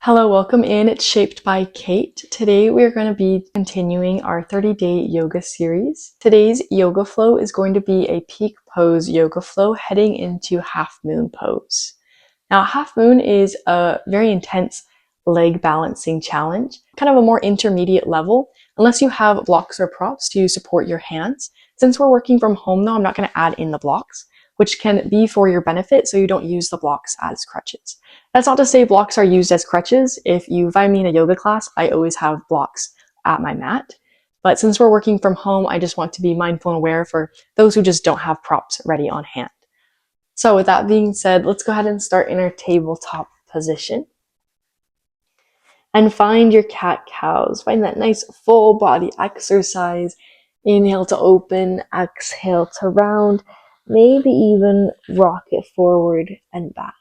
Hello, welcome in. It's Shaped by Kate. Today we are going to be continuing our 30-day yoga series. Today's yoga flow is going to be a peak pose yoga flow heading into half moon pose. Now, half moon is a very intense leg balancing challenge, kind of a more intermediate level, unless you have blocks or props to support your hands. Since we're working from home though, I'm not going to add in the blocks, which can be for your benefit so you don't use the blocks as crutches. That's not to say blocks are used as crutches. If you find me in a yoga class, I always have blocks at my mat. But since we're working from home, I just want to be mindful and aware for those who just don't have props ready on hand. So with that being said, let's go ahead and start in our tabletop position. And find your cat-cows. Find that nice full body exercise. Inhale to open, exhale to round. Maybe even rock it forward and back.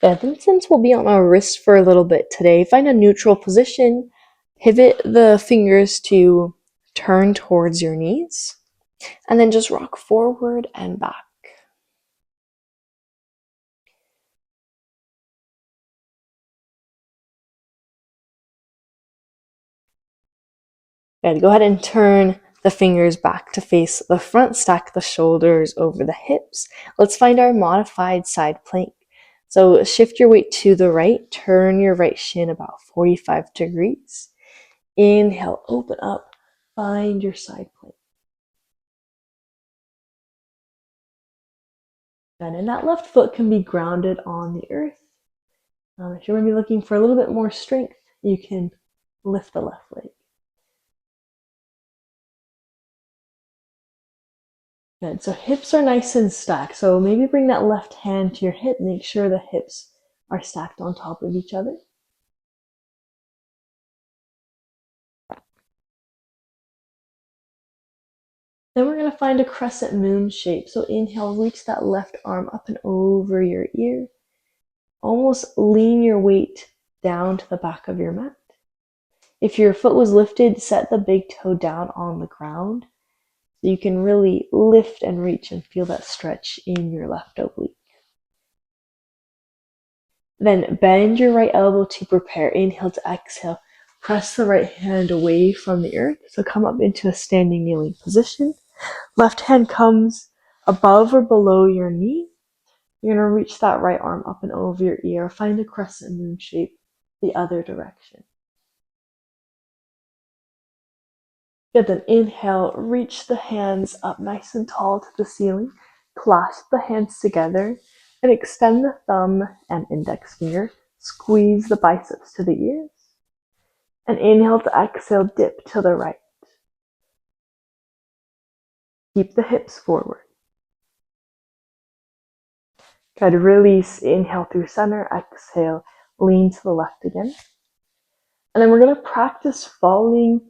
Then since we'll be on our wrists for a little bit today, find a neutral position. Pivot the fingers to turn towards your knees. And then just rock forward and back. Good. Go ahead and turn the fingers back to face the front. Stack the shoulders over the hips. Let's find our modified side plank. So shift your weight to the right. Turn your right shin about 45 degrees. Inhale, open up. Find your side plank. And that left foot can be grounded on the earth. If you're going to be looking for a little bit more strength, you can lift the left leg. Good. So hips are nice and stacked. So maybe bring that left hand to your hip. Make sure the hips are stacked on top of each other. Then we're going to find a crescent moon shape. So inhale, reach that left arm up and over your ear. Almost lean your weight down to the back of your mat. If your foot was lifted, set the big toe down on the ground. So you can really lift and reach and feel that stretch in your left oblique. Then bend your right elbow to prepare. Inhale to exhale. Press the right hand away from the earth. So come up into a standing kneeling position. Left hand comes above or below your knee. You're going to reach that right arm up and over your ear. Find a crescent moon shape the other direction. Good, then inhale, reach the hands up nice and tall to the ceiling. Clasp the hands together and extend the thumb and index finger. Squeeze the biceps to the ears. And inhale to exhale, dip to the right. Keep the hips forward. Good, release, inhale through center, exhale, lean to the left again. And then we're going to practice falling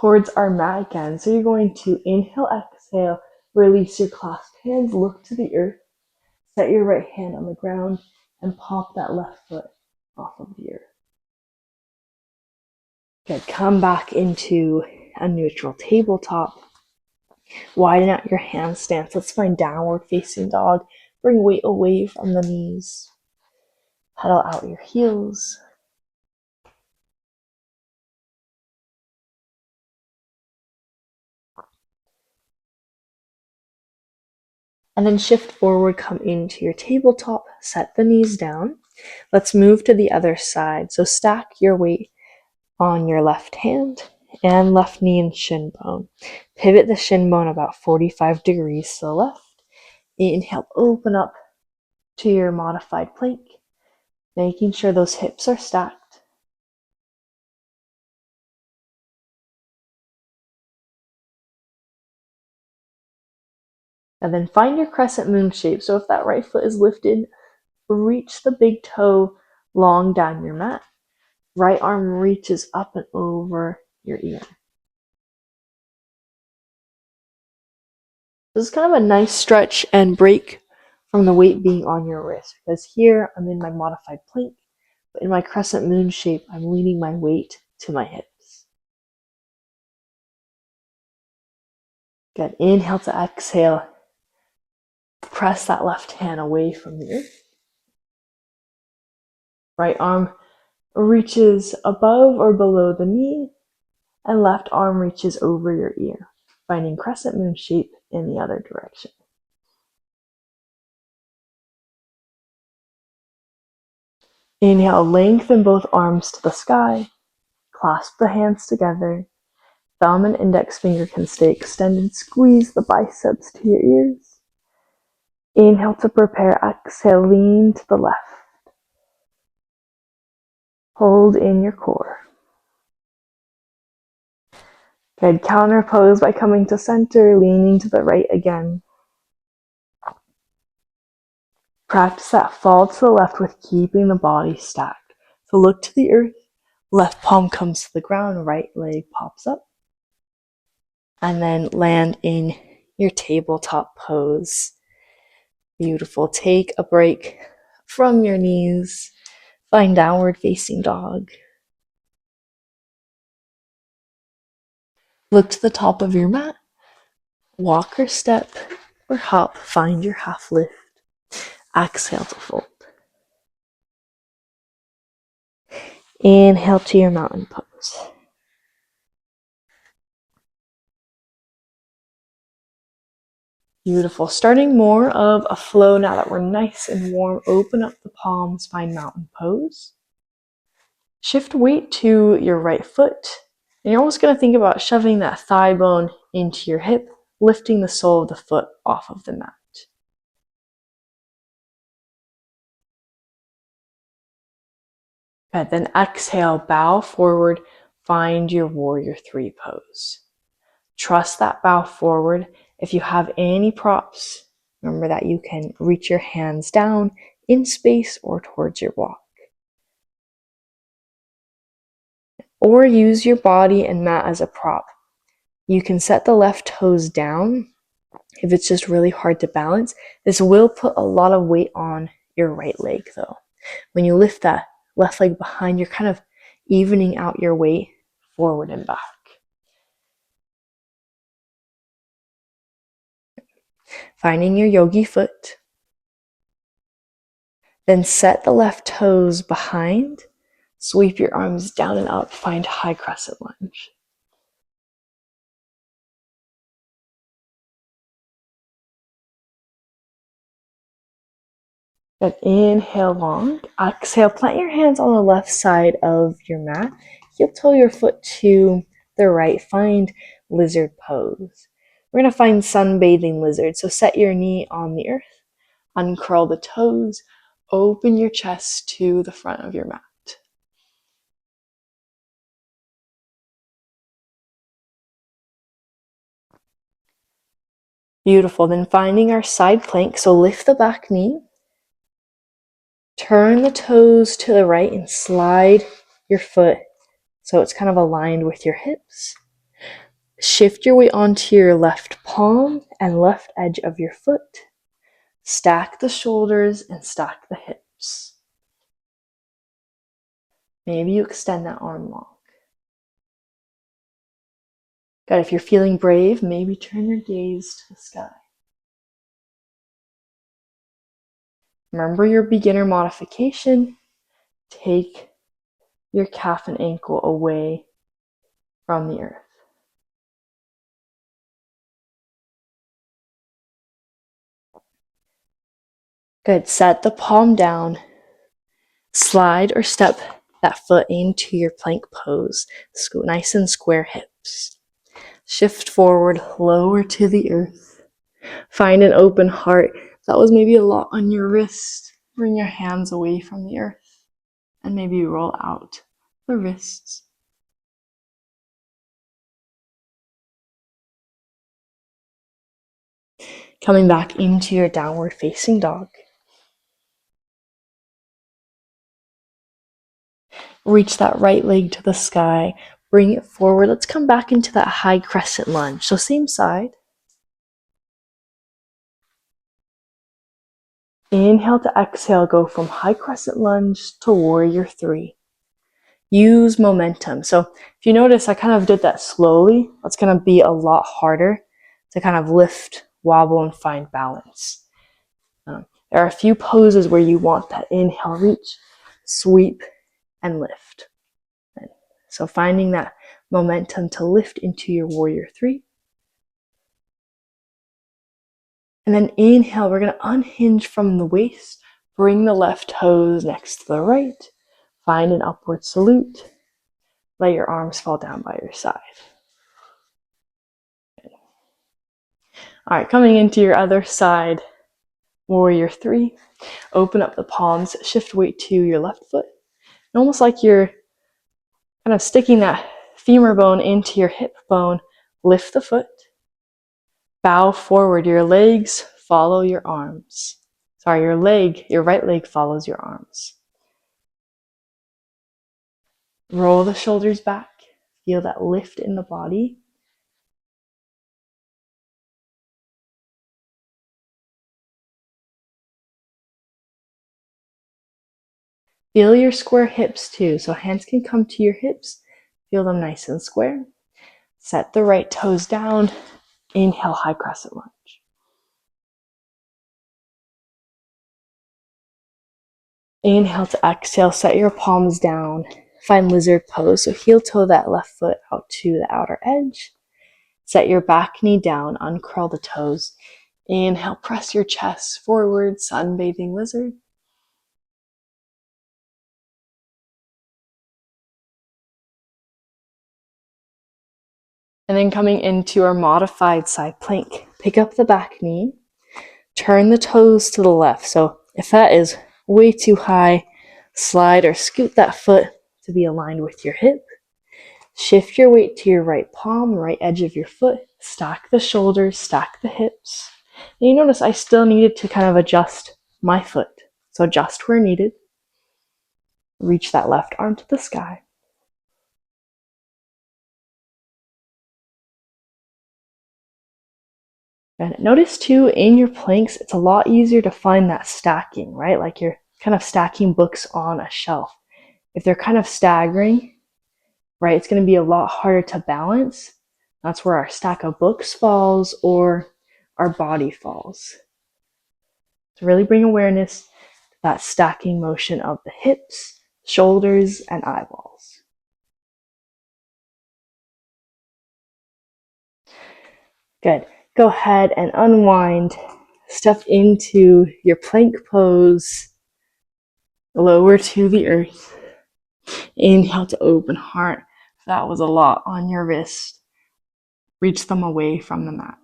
towards our mat again. So you're going to inhale, exhale, release your clasped hands, look to the earth, set your right hand on the ground, and pop that left foot off of the earth. Good, come back into a neutral tabletop. Widen out your handstands. Let's find downward facing dog. Bring weight away from the knees. Pedal out your heels. And then shift forward, come into your tabletop, set the knees down. Let's move to the other side. So stack your weight on your left hand and left knee and shin bone. Pivot the shin bone about 45 degrees to the left. Inhale, open up to your modified plank, making sure those hips are stacked. And then find your crescent moon shape. So if that right foot is lifted, reach the big toe long down your mat. Right arm reaches up and over your ear. This is kind of a nice stretch and break from the weight being on your wrist. Because here I'm in my modified plank, but in my crescent moon shape, I'm leaning my weight to my hips. Good. Inhale to exhale. Press that left hand away from the earth. Right arm reaches above or below the knee, and left arm reaches over your ear, finding crescent moon shape in the other direction. Inhale, lengthen both arms to the sky. Clasp the hands together. Thumb and index finger can stay extended. Squeeze the biceps to your ears. Inhale to prepare. Exhale, lean to the left. Hold in your core. Good. Counter pose by coming to center, leaning to the right again. Practice that fall to the left with keeping the body stacked. So look to the earth, left palm comes to the ground, right leg pops up. And then land in your tabletop pose. Beautiful. Take a break from your knees. Find downward facing dog. Look to the top of your mat. Walk or step or hop. Find your half lift. Exhale to fold. Inhale to your mountain pose. Beautiful. Starting more of a flow now that we're nice and warm. Open up the palms, find mountain pose. Shift weight to your right foot. And you're almost going to think about shoving that thigh bone into your hip, lifting the sole of the foot off of the mat. Good. Then exhale, bow forward, find your warrior three pose. Trust that bow forward. If you have any props, remember that you can reach your hands down in space or towards your walk. Or use your body and mat as a prop. You can set the left toes down if it's just really hard to balance. This will put a lot of weight on your right leg though. When you lift that left leg behind, you're kind of evening out your weight forward and back. Finding your yogi foot. Then set the left toes behind. Sweep your arms down and up. Find high crescent lunge. Good. Inhale long. Exhale, plant your hands on the left side of your mat. Heel toe your foot to the right. Find lizard pose. We're going to find sunbathing lizard. So set your knee on the earth. Uncurl the toes. Open your chest to the front of your mat. Beautiful. Then finding our side plank. So lift the back knee. Turn the toes to the right and slide your foot so it's kind of aligned with your hips. Shift your weight onto your left palm and left edge of your foot. Stack the shoulders and stack the hips. Maybe you extend that arm long. Good. If you're feeling brave, maybe turn your gaze to the sky. Remember your beginner modification. Take your calf and ankle away from the earth. Good. Set the palm down. Slide or step that foot into your plank pose. Nice and square hips. Shift forward, lower to the earth. Find an open heart. That was maybe a lot on your wrist. Bring your hands away from the earth and maybe roll out the wrists. Coming back into your downward facing dog. Reach that right leg to the sky. Bring it forward. Let's come back into that high crescent lunge. So same side. Inhale to exhale, go from high crescent lunge to warrior three. Use momentum. So if you notice, I kind of did that slowly. It's going to be a lot harder to kind of lift, wobble, and find balance. There are a few poses where you want that inhale, reach, sweep, and lift. So finding that momentum to lift into your warrior three. And then inhale, we're going to unhinge from the waist, bring the left toes next to the right, find an upward salute, let your arms fall down by your side. All right, coming into your other side, warrior three, open up the palms, shift weight to your left foot, and almost like you're kind of sticking that femur bone into your hip bone, lift the foot, bow forward, your legs follow your arms. Sorry, your right leg follows your arms. Roll the shoulders back, feel that lift in the body. Feel your square hips too, so hands can come to your hips, feel them nice and square. Set the right toes down, inhale, high crescent lunge. Inhale to exhale, set your palms down, find lizard pose, so heel toe that left foot out to the outer edge. Set your back knee down, uncurl the toes. Inhale, press your chest forward, sunbathing lizard. And then coming into our modified side plank, pick up the back knee, turn the toes to the left. So if that is way too high, slide or scoot that foot to be aligned with your hip. Shift your weight to your right palm, right edge of your foot. Stack the shoulders, stack the hips. And you notice I still needed to kind of adjust my foot. So adjust where needed. Reach that left arm to the sky. And notice too, in your planks, it's a lot easier to find that stacking, right? Like you're kind of stacking books on a shelf. If they're kind of staggering, right, it's going to be a lot harder to balance. That's where our stack of books falls or our body falls. So really bring awareness to that stacking motion of the hips, shoulders, and eyeballs. Good. Go ahead and unwind. Step into your plank pose. Lower to the earth. Inhale to open heart. If that was a lot on your wrist, reach them away from the mat.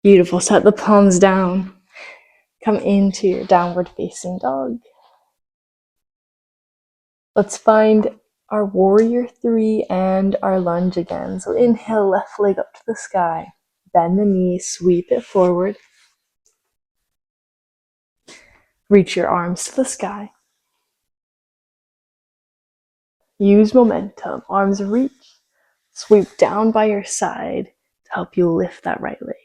Beautiful. Set the palms down. Come into your downward facing dog. Let's find our warrior three and our lunge again. So inhale, left leg up to the sky. Bend the knee, sweep it forward. Reach your arms to the sky. Use momentum. Arms reach. Sweep down by your side to help you lift that right leg.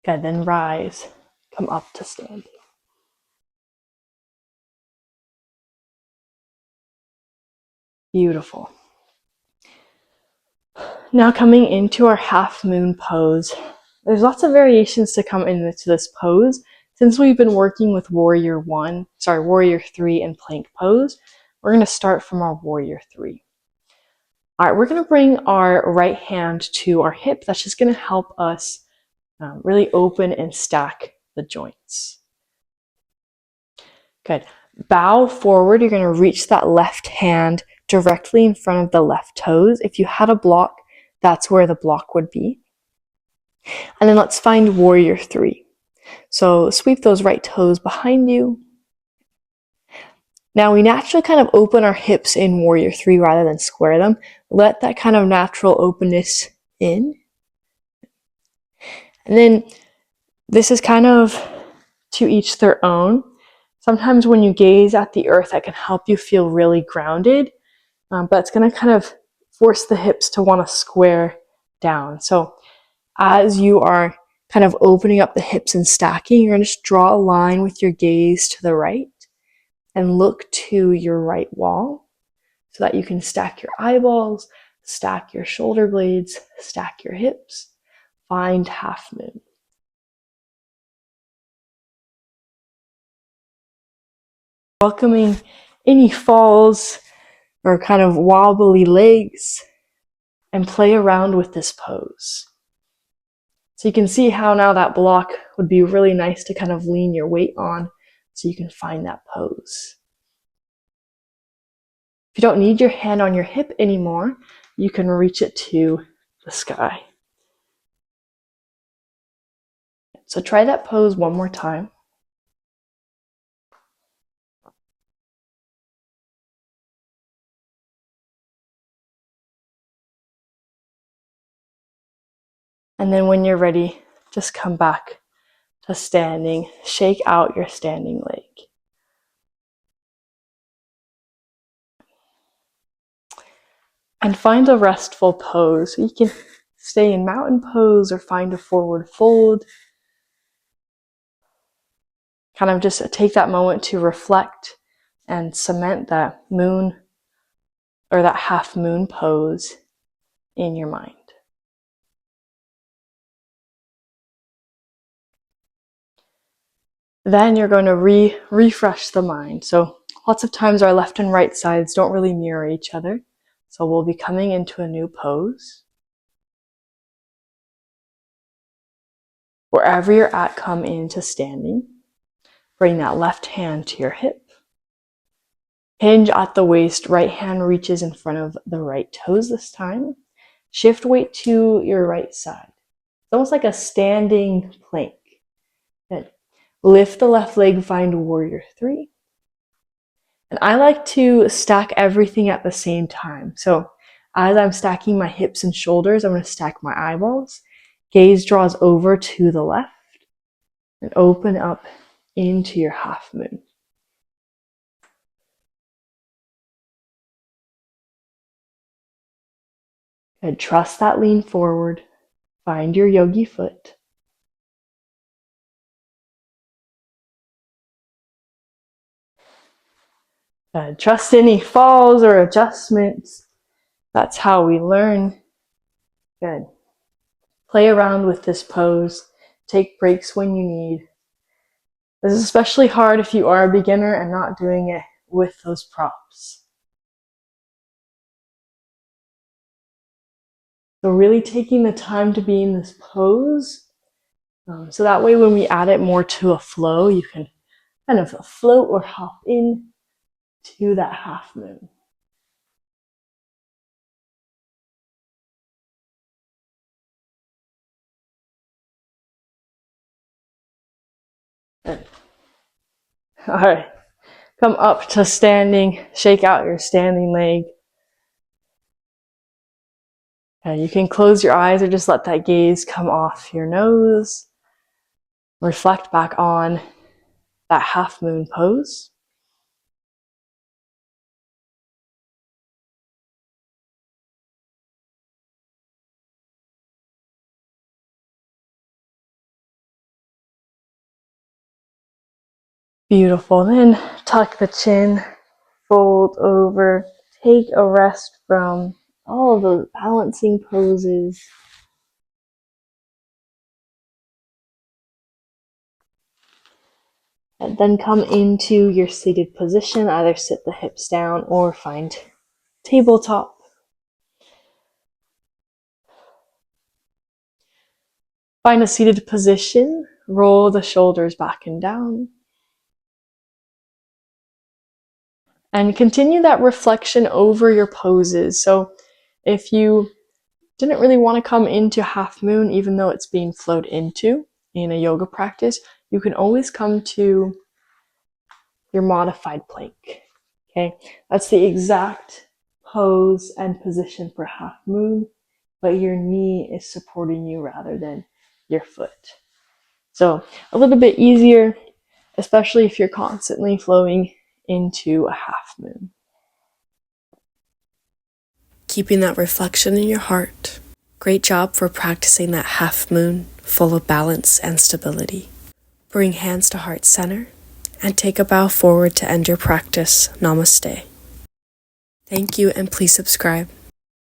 Good, then rise. Come up to standing. Beautiful. Now coming into our half moon pose. There's lots of variations to come into this pose. Since we've been working with warrior three and plank pose, we're going to start from our warrior three. All right, we're going to bring our right hand to our hip. That's just going to help us really open and stack the joints. Good. Bow forward. You're going to reach that left hand directly in front of the left toes. If you had a block, that's where the block would be. And then let's find warrior three. So sweep those right toes behind you. Now we naturally kind of open our hips in warrior three rather than square them. Let that kind of natural openness in. And then this is kind of to each their own. Sometimes when you gaze at the earth, that can help you feel really grounded, but it's going to kind of force the hips to want to square down. So as you are kind of opening up the hips and stacking, you're going to just draw a line with your gaze to the right and look to your right wall so that you can stack your eyeballs, stack your shoulder blades, stack your hips, find half moon. Welcoming any falls or kind of wobbly legs, and play around with this pose. So you can see how now that block would be really nice to kind of lean your weight on so you can find that pose. If you don't need your hand on your hip anymore, you can reach it to the sky. So try that pose one more time. And then when you're ready, just come back to standing. Shake out your standing leg. And find a restful pose. You can stay in mountain pose or find a forward fold. Kind of just take that moment to reflect and cement that moon or that half moon pose in your mind. Then you're going to refresh the mind. So lots of times our left and right sides don't really mirror each other. So we'll be coming into a new pose. Wherever you're at, come into standing. Bring that left hand to your hip. Hinge at the waist. Right hand reaches in front of the right toes this time. Shift weight to your right side. It's almost like a standing plank. Good. Lift the left leg, find warrior three. And I like to stack everything at the same time. So as I'm stacking my hips and shoulders, I'm going to stack my eyeballs. Gaze draws over to the left and open up into your half moon. Good. Trust that lean forward. Find your yogi foot. Trust any falls or adjustments. That's how we learn. Good. Play around with this pose. Take breaks when you need. This is especially hard if you are a beginner and not doing it with those props. So really taking the time to be in this pose. So that way when we add it more to a flow, you can kind of float or hop in to that half moon. Good. All right, come up to standing, shake out your standing leg. And you can close your eyes or just let that gaze come off your nose. Reflect back on that half moon pose. Beautiful. Then tuck the chin, fold over, take a rest from all of those balancing poses. And then come into your seated position. Either sit the hips down or find tabletop. Find a seated position. Roll the shoulders back and down. And continue that reflection over your poses. So if you didn't really want to come into half moon, even though it's being flowed into in a yoga practice, you can always come to your modified plank. Okay, that's the exact pose and position for half moon, but your knee is supporting you rather than your foot. So a little bit easier, especially if you're constantly flowing into a half moon. Keeping that reflection in your heart. Great job for practicing that half moon full of balance and stability. Bring hands to heart center and take a bow forward to end your practice. Namaste. Thank you, and please subscribe.